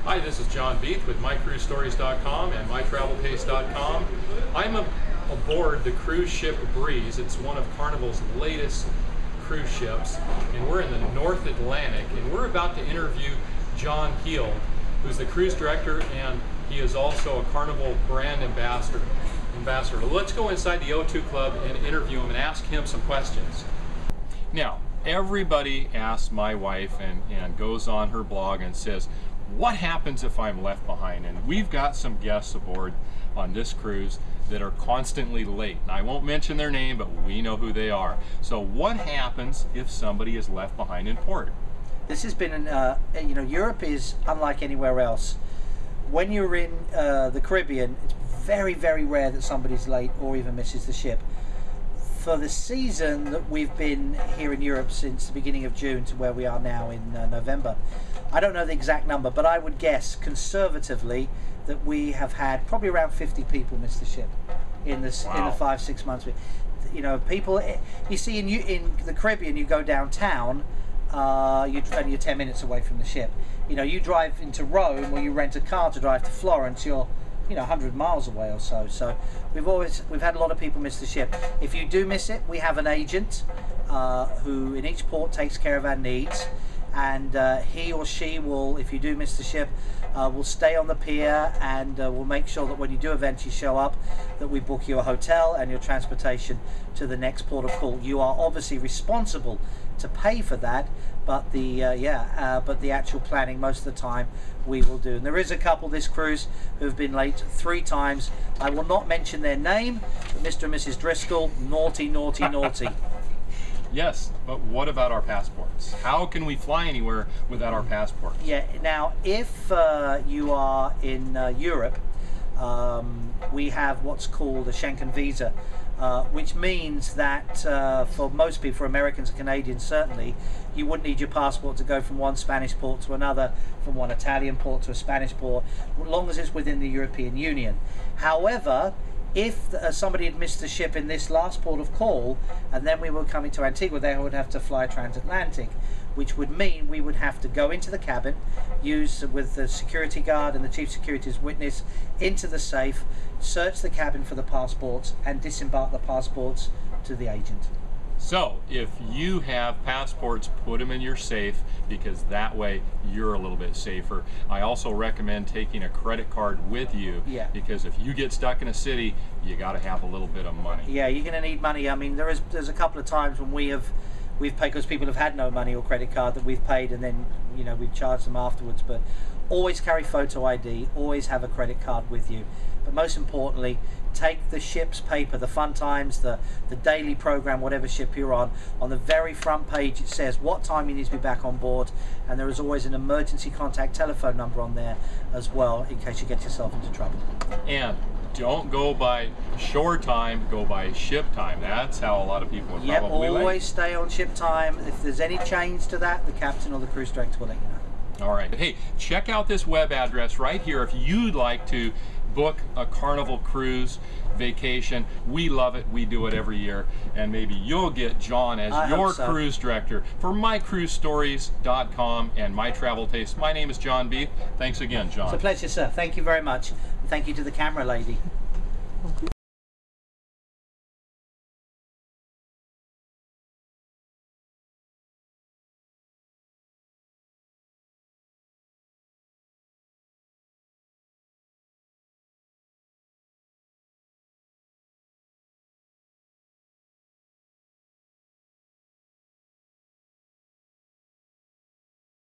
Hi, this is John Beath with MyCruiseStories.com and MyTravelTaste.com. I'm aboard the cruise ship Breeze. It's one of Carnival's latest cruise ships, and we're in the North Atlantic, and we're about to interview John Heald, who's the cruise director, and he is also a Carnival brand ambassador. Let's go inside the O2 Club and interview him and ask him some questions. Now, everybody asks my wife and goes on her blog and says, what happens if I'm left behind? And we've got some guests aboard on this cruise that are constantly late. And I won't mention their name, but we know who they are. So what happens if somebody is left behind in port? This has been, Europe is unlike anywhere else. When you're in the Caribbean, it's very, very rare that somebody's late or even misses the ship. For the season that we've been here in Europe since the beginning of June to where we are now in November, I don't know the exact number, but I would guess conservatively that we have had probably around 50 people miss the ship in the 5-6 months. You know, people, you see in the Caribbean, you go downtown, and you're 10 minutes away from the ship. You know, you drive into Rome or you rent a car to drive to Florence, you're 100 miles away or so. So we've had a lot of people miss the ship. If you do miss it, we have an agent who in each port takes care of our needs, and he or she will, if you do miss the ship, will stay on the pier and will make sure that when you do eventually show up, that we book you a hotel and your transportation to the next port of call. You are obviously responsible to pay for that, but the actual planning most of the time we will do. And there is a couple this cruise who've been late 3 times. I will not mention their name, but Mr. and Mrs. Driscoll, naughty, naughty, naughty. Yes, but what about our passports? How can we fly anywhere without our passports? Yeah, now if you are in Europe, we have what's called a Schengen visa, which means that for most people, for Americans and Canadians certainly, you wouldn't need your passport to go from one Spanish port to another, from one Italian port to a Spanish port, as long as it's within the European Union. However, if somebody had missed the ship in this last port of call and then we were coming to Antigua, they would have to fly transatlantic, which would mean we would have to go into the cabin, use with the security guard and the chief security's witness into the safe, search the cabin for the passports and disembark the passports to the agent. So if you have passports, put them in your safe, because that way you're a little bit safer. I also recommend taking a credit card with you, because if you get stuck in a city, you got to have a little bit of money. Yeah, you're going to need money. I mean, there's a couple of times when we've paid, because people have had no money or credit card, that we've paid and then we've charged them afterwards. But always carry photo ID, always have a credit card with you. But most importantly, take the ship's paper, the fun times, the daily program, whatever ship you're on. On the very front page it says what time you need to be back on board, and there is always an emergency contact telephone number on there as well in case you get yourself into trouble. And don't go by shore time, go by ship time. That's how a lot of people are probably late. Always stay on ship time. If there's any change to that, the captain or the cruise director will let you know. All right. Hey, check out this web address right here if you'd like to book a Carnival cruise vacation. We love it. We do it every year. And maybe you'll get John as your cruise director for MyCruiseStories.com and My Travel Taste. My name is John Beath. Thanks again, John. It's a pleasure, sir. Thank you very much. And thank you to the camera lady.